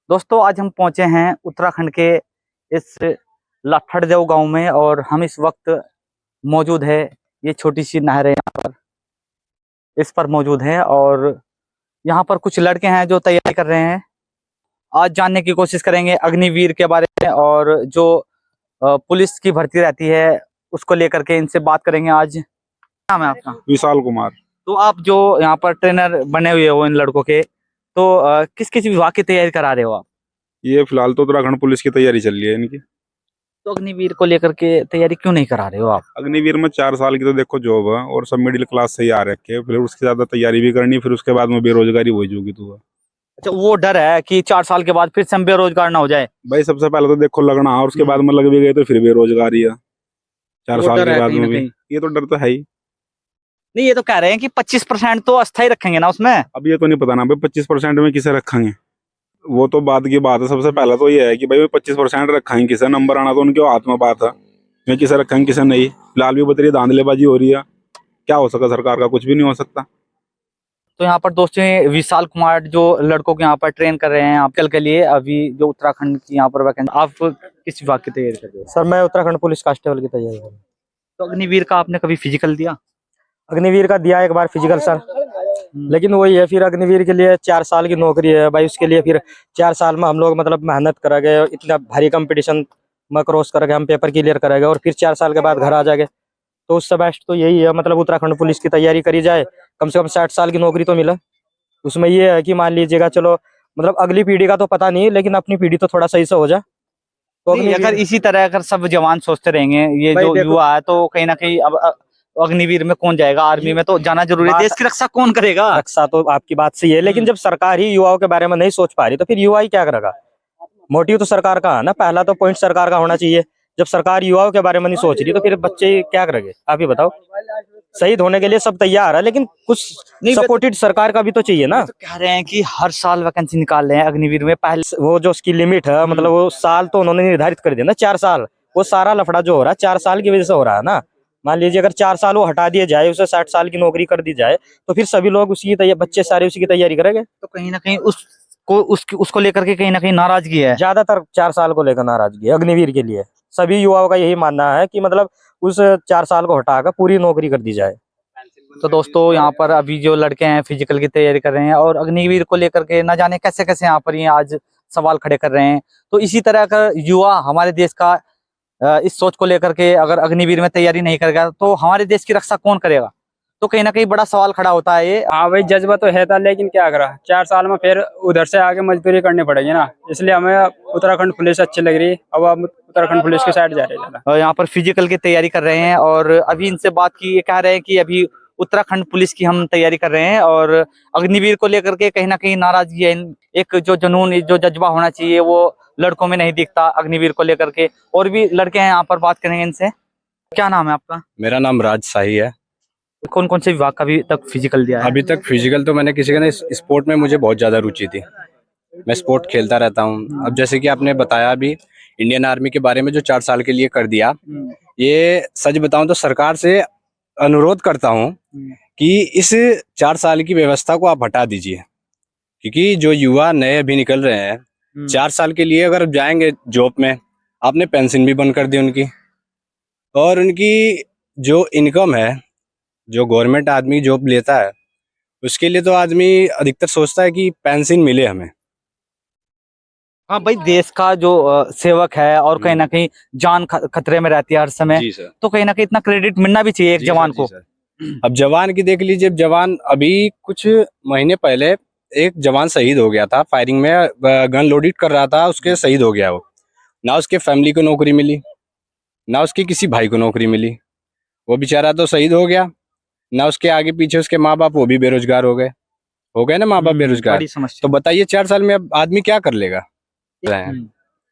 दोस्तों आज हम पहुंचे हैं उत्तराखंड के इस लाठड़देव गांव में और हम इस वक्त मौजूद है। ये छोटी सी नहर है, यहाँ पर इस पर मौजूद है और यहाँ पर कुछ लड़के हैं जो तैयारी कर रहे हैं। आज जानने की कोशिश करेंगे अग्निवीर के बारे में और जो पुलिस की भर्ती रहती है उसको लेकर के इनसे बात करेंगे। आज नाम है आपका? विशाल कुमार। तो आप जो यहाँ पर ट्रेनर बने हुए हो इन लड़कों के, तो किस किस विभाग की तैयारी करा रहे हो आप? ये फिलहाल तो उत्तराखंड पुलिस की तैयारी चल रही है इनकी। तो अग्निवीर को लेकर के तैयारी क्यों नहीं करा रहे हो आप? अग्निवीर में 4 साल की तो देखो जॉब है और सब मिडिल क्लास से ही आ रखे हैं, फिर उसके ज्यादा तैयारी भी करनी, फिर उसके बाद में बेरोजगारी हो जाएगी। तो अच्छा, वो डर है कि 4 साल के बाद फिर से हम बेरोजगार ना हो जाए। भाई सबसे पहले तो देखो लगना, और उसके बाद में लग भी गए तो फिर बेरोजगारी है 4 साल के बाद में भी। ये तो डर तो है ही। नहीं, ये तो कह रहे हैं कि 25% तो अस्थायी रखेंगे ना उसमें। अब ये तो नहीं पता ना भाई 25% में किसे रखेंगे, वो तो बात की बात है। सबसे पहले तो ये है कि भाई 25% रखेंगे, किसे नंबर आना तो उनके हाथ में बात है, मैं किसे रखेंगे किसे नहीं। फिलहाल भी बतरी धांधलेबाजी हो रही है, क्या हो सका सरकार का? कुछ भी नहीं हो सकता। तो यहाँ पर दोस्तों विशाल कुमार जो लड़कों को यहाँ पर ट्रेन कर रहे हैं आजकल के लिए, अभी जो उत्तराखंड की यहाँ पर वैकेंसी। आप किस विभाग की तैयारी कर रहे हो? सर मैं उत्तराखंड पुलिस कांस्टेबल की तैयारी कर रहा हूँ। तो अग्निवीर का आपने कभी फिजिकल दिया? अग्निवीर का दिया एक बार फिजिकल सर, लेकिन वही है फिर अग्निवीर के लिए 4 साल की नौकरी है भाई। उसके लिए फिर 4 साल में हम लोग मतलब मेहनत करेंगे, इतना भारी कंपटीशन में क्रॉस करेंगे, हम पेपर क्लियर करेंगे और फिर 4 साल के बाद घर आ जाएंगे। तो उससे बेस्ट तो यही है मतलब उत्तराखंड पुलिस की तैयारी करी जाए, कम से कम 60 साल की नौकरी तो मिले। उसमें ये है कि मान लीजिएगा चलो मतलब अगली पीढ़ी का तो पता नहीं, लेकिन अपनी पीढ़ी तो थोड़ा सही से हो जाए। तो अगर इसी तरह अगर सब जवान सोचते रहेंगे, ये जो युवा है, तो कहीं ना कहीं अब अग्निवीर में कौन जाएगा? आर्मी में तो जाना जरूरी है। देश की रक्षा कौन करेगा? रक्षा तो आपकी बात सही है, लेकिन जब सरकार ही युवाओं के बारे में नहीं सोच पा रही तो फिर युवा ही क्या करेगा? मोटिव तो सरकार का है ना, पहला तो पॉइंट सरकार का होना चाहिए। जब सरकार युवाओं के बारे में नहीं सोच रही तो फिर बच्चे क्या करेंगे? आप ही बताओ। शहीद होने के लिए सब तैयार है, लेकिन कुछ सपोर्टेड सरकार का भी तो चाहिए ना। तो कह रहे हैं कि हर साल वैकेंसी निकाल रहे हैं अग्निवीर में। पहले वो जो उसकी लिमिट है मतलब वो साल तो उन्होंने निर्धारित कर दिया ना, 4 साल। वो सारा लफड़ा जो हो रहा है 4 साल की वजह से हो रहा है ना। मान लीजिए अगर 4 साल वो हटा दिए जाए, उसे 60 साल की नौकरी कर दी जाए, तो फिर सभी लोग उसी की बच्चे सारे उसी की तैयारी करेंगे। तो कहीं ना कहीं उसको लेकर के कहीं ना कहीं नाराजगी है। ज्यादातर 4 साल को लेकर नाराजगी है अग्निवीर के लिए। सभी युवाओं का यही मानना है कि मतलब उस 4 साल को हटाकर पूरी नौकरी कर दी जाए। तो दोस्तों यहाँ पर अभी जो लड़के हैं फिजिकल की तैयारी कर रहे हैं और अग्निवीर को लेकर के ना जाने कैसे कैसे यहाँ पर ये आज सवाल खड़े कर रहे हैं। तो इसी तरह का युवा हमारे देश का इस सोच को लेकर के अगर अग्निवीर में तैयारी नहीं करेगा तो हमारे देश की रक्षा कौन करेगा? तो कहीं ना कहीं बड़ा सवाल खड़ा होता है ये। हाँ भाई, जज्बा तो है था, लेकिन क्या करा, 4 साल में फिर उधर से आगे मजदूरी करनी पड़ेगी ना। इसलिए हमें उत्तराखंड पुलिस अच्छी लग रही है। अब हम उत्तराखंड पुलिस की साइड जा रहे हैं। और यहाँ पर फिजिकल की तैयारी कर रहे हैं और अभी इनसे बात की, ये कह रहे हैं कि अभी उत्तराखंड पुलिस की हम तैयारी कर रहे हैं और अग्निवीर को लेकर के कहीं ना कहीं नाराजगी है। एक जो जुनून, जो जज्बा होना चाहिए वो लड़कों में नहीं दिखता अग्निवीर को लेकर के। और भी लड़के हैं यहाँ पर, बात करेंगे इनसे। क्या नाम है आपका? मेरा नाम राज शाही है। कौन कौन से विभाग का अभी तक फिजिकल दिया है? अभी तक फिजिकल तो मैंने किसी का नहीं। स्पोर्ट में मुझे बहुत ज्यादा रुचि थी, मैं स्पोर्ट खेलता रहता हूँ। अब जैसे कि आपने बताया अभी इंडियन आर्मी के बारे में जो 4 साल के लिए कर दिया, ये सच बताऊं तो सरकार से अनुरोध करता हूँ कि इस 4 साल की व्यवस्था को आप हटा दीजिए, क्योंकि जो युवा नए अभी निकल रहे हैं 4 साल के लिए अगर जाएंगे जॉब में, आपने पेंशन भी बंद कर दी उनकी, और उनकी जो इनकम है, जो गवर्नमेंट आदमी जॉब लेता है उसके लिए तो आदमी अधिकतर सोचता है कि पेंशन मिले हमें। हाँ भाई, देश का जो सेवक है और कहीं ना कहीं जान खतरे में रहती है हर समय। जी सर। तो कहीं ना कहीं इतना क्रेडिट मिलना भी चाहिए एक जवान को। अब जवान की देख लीजिए, जवान अभी कुछ महीने पहले एक जवान शहीद हो गया था फायरिंग में, गन लोडेड कर रहा था, उसके शहीद हो गया वो। ना उसके फैमिली को नौकरी मिली, ना उसके किसी भाई को नौकरी मिली। वो बेचारा तो शहीद हो गया, ना उसके आगे पीछे उसके माँ बाप, वो भी बेरोजगार हो गए ना माँ बाप बेरोजगार। तो बताइए 4 साल में अब आदमी क्या कर लेगा?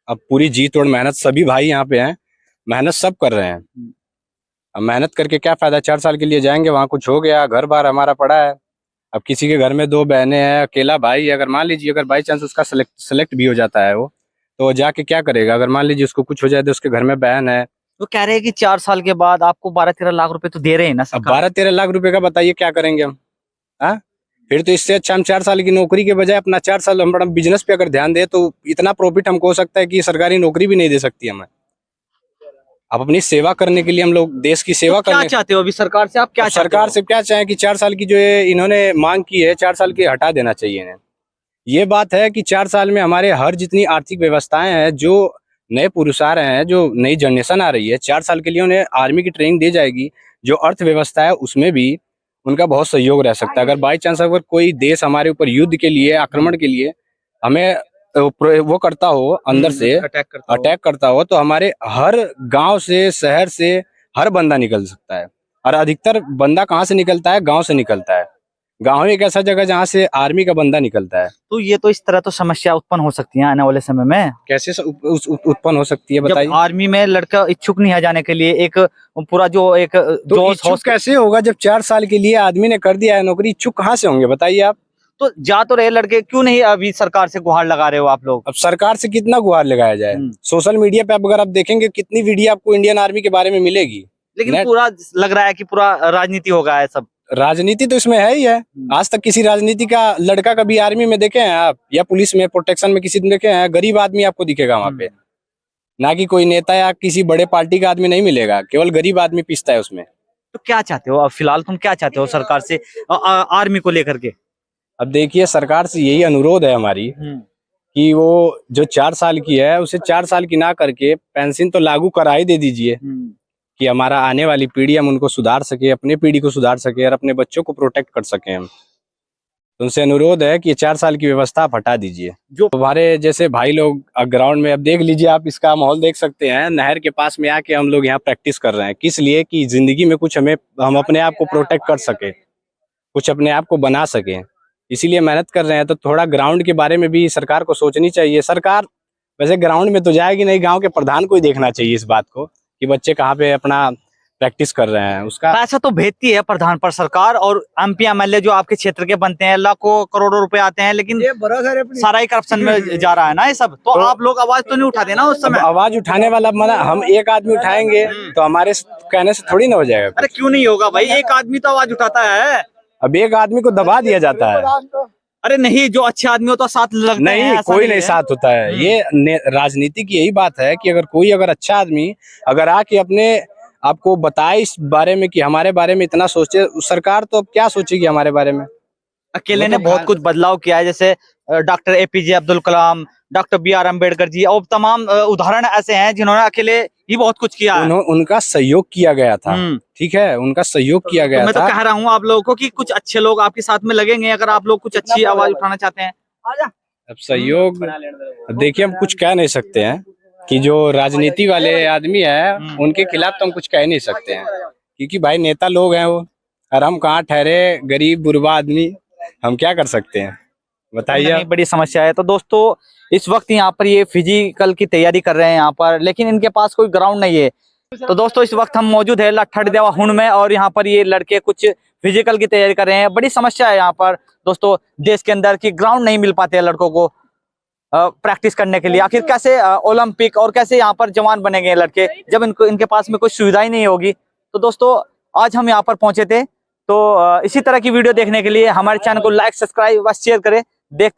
अब पूरी जी तोड़ मेहनत सभी भाई यहाँ पे हैं, मेहनत सब कर रहे हैं। अब मेहनत करके क्या फायदा? 4 साल के लिए जाएंगे, वहाँ कुछ हो गया, घर बार हमारा पड़ा है। अब किसी के घर में 2 बहनें हैं, अकेला भाई, अगर मान लीजिए अगर बाई चांस उसका सेलेक्ट भी हो जाता है वो, तो जाके क्या करेगा? अगर मान लीजिए उसको कुछ हो जाए तो उसके घर में बहन है। वो कह रहे हैं कि 4 साल के बाद आपको 12-13 लाख रुपए तो दे रहे हैं ना अब सरकार। 12-13 लाख रुपए का बताइए क्या करेंगे हम? हाँ, फिर तो इससे अच्छा हम 4 साल की नौकरी के बजाय अपना 4 साल हम अपना बिजनेस पे अगर ध्यान दे तो इतना प्रॉफिट हमको हो सकता है कि सरकारी नौकरी भी नहीं दे सकती हमें। अब अपनी सेवा करने के लिए हम लोग देश की सेवा तो क्या करने चाहते हो अभी सरकार से, आप क्या चाहते सरकार हो? से क्या चाहें कि 4 साल की जो ये इन्होंने मांग की है 4 साल की हटा देना चाहिए इन्हें। ये बात है कि 4 साल में हमारे हर जितनी आर्थिक व्यवस्थाएं हैं, जो नए पुरुष आ रहे हैं, जो नई जनरेशन आ रही है, 4 साल के लिए उन्हें आर्मी की ट्रेनिंग दी जाएगी। जो अर्थव्यवस्था है उसमें भी उनका बहुत सहयोग रह सकता है। अगर बाई चांस अगर कोई देश हमारे ऊपर युद्ध के लिए, आक्रमण के लिए हमें वो करता हो, अंदर से अटैक करता हो, तो हमारे हर गांव से, शहर से हर बंदा निकल सकता है। और अधिकतर बंदा कहाँ से निकलता है? गांव से निकलता है। गांव एक ऐसा जगह जहाँ से आर्मी का बंदा निकलता है। तो ये तो इस तरह तो समस्या उत्पन्न हो सकती है आने वाले समय में। कैसे उत्पन्न हो सकती है बताइए? जब आर्मी में लड़का इच्छुक नहीं है जाने के लिए, एक पूरा जो एक तो जोश इच्छुक होश कैसे होगा जब 4 साल के लिए आदमी ने कर दिया है नौकरी? इच्छुक कहाँ से होंगे बताइए आप? तो जा तो रहे लड़के, क्यों नहीं अभी सरकार से गुहार लगा रहे हो आप लोग? अब सरकार से कितना गुहार लगाया जाए? सोशल मीडिया पे अगर आप देखेंगे कितनी वीडियो आपको इंडियन आर्मी के बारे में मिलेगी। लेकिन पूरा लग रहा है कि पूरा राजनीति हो गया है सब। राजनीति तो इसमें है ही है। आज तक किसी राजनीति का लड़का कभी आर्मी में देखे हैं आप, या पुलिस में प्रोटेक्शन में किसी ने देखे हैं? गरीब आदमी आपको दिखेगा वहां पे, ना कि कोई नेता या किसी बड़े पार्टी का आदमी नहीं मिलेगा। केवल गरीब आदमी पिसता है उसमें। तो क्या चाहते हो अब फिलहाल, तुम क्या चाहते हो सरकार से आर्मी को लेकर के? अब देखिए, सरकार से यही अनुरोध है हमारी कि वो जो 4 साल की है उसे 4 साल की ना करके पेंशन तो लागू करा ही दे दीजिए, कि हमारा आने वाली पीढ़ी हम उनको सुधार सके, अपने पीढ़ी को सुधार सके और अपने बच्चों को प्रोटेक्ट कर सके हम। तो उनसे अनुरोध है कि ये 4 साल की व्यवस्था आप हटा दीजिए। जो हमारे जैसे भाई लोग ग्राउंड में, अब देख लीजिए आप, इसका माहौल देख सकते हैं, नहर के पास में आके हम लोग यहाँ प्रैक्टिस कर रहे हैं। किस लिए? कि जिंदगी में कुछ हम अपने आप को प्रोटेक्ट कर सके, कुछ अपने आप को बना सके, इसीलिए मेहनत कर रहे हैं। तो थोड़ा ग्राउंड के बारे में भी सरकार को सोचनी चाहिए। सरकार वैसे ग्राउंड में तो जाएगी नहीं, गांव के प्रधान को ही देखना चाहिए इस बात को कि बच्चे कहाँ पे अपना प्रैक्टिस कर रहे हैं। उसका पैसा तो भेजती है प्रधान पर सरकार, और एमपी एमएलए जो आपके क्षेत्र के बनते हैं, लाखों करोड़ों रुपए आते हैं, लेकिन सारा ही करप्शन में जा रहा है ना ये सब। तो आप लोग आवाज तो नहीं उठाते ना उस समय? आवाज उठाने वाला मना, हम एक आदमी उठाएंगे तो हमारे कहने से थोड़ी ना हो जाएगा। अरे क्यों नहीं होगा भाई, एक आदमी तो आवाज उठाता है। अब एक आदमी को दबा दिया जाता है। अरे नहीं, जो अच्छे आदमी हो तो साथ लगते नहीं, हैं, कोई नहीं साथ होता है। ये राजनीति की यही बात है कि अगर कोई अच्छा आदमी अगर आके अपने आपको बताए इस बारे में कि हमारे बारे में इतना सोचे, सरकार तो अब क्या सोचेगी हमारे बारे में? अकेले ने बहुत कुछ बदलाव किया है, जैसे doctor APJ Abdul Kalam, doctor BR Ambedkar ji, और तमाम उदाहरण ऐसे हैं जिन्होंने अकेले ही बहुत कुछ किया है। उनका सहयोग किया गया था, ठीक है, उनका सहयोग किया गया था। मैं तो कह रहा हूँ आप लोगों को कि कुछ अच्छे लोग आपके साथ में लगेंगे अगर आप लोग कुछ अच्छी आवाज उठाना चाहते हैं। अब सहयोग देखिए, हम कुछ कह नहीं सकते हैं कि जो राजनीति वाले आदमी है उनके खिलाफ तो हम कुछ कह नहीं सकते हैं, क्योंकि भाई नेता लोग हैं वो, और हम कहाँ ठहरे गरीब बुरबा आदमी, हम क्या कर सकते हैं बताइए? बड़ी समस्या है। तो दोस्तों इस वक्त यहाँ पर ये फिजिकल की तैयारी कर रहे हैं यहाँ पर, लेकिन इनके पास कोई ग्राउंड नहीं है। तो दोस्तों इस वक्त हम मौजूद है लट्ठड़ देवा हुंड में, और यहाँ पर ये लड़के कुछ फिजिकल की तैयारी कर रहे हैं। बड़ी समस्या है यहाँ पर दोस्तों देश के अंदर की ग्राउंड नहीं मिल पाते हैं लड़कों को प्रैक्टिस करने के लिए। आखिर कैसे ओलंपिक और कैसे यहाँ पर जवान बनेंगे लड़के जब इनके पास में कोई सुविधा ही नहीं होगी। तो दोस्तों आज हम यहाँ पर पहुंचे थे, तो इसी तरह की वीडियो देखने के लिए हमारे चैनल को लाइक, सब्सक्राइब व शेयर करें। देख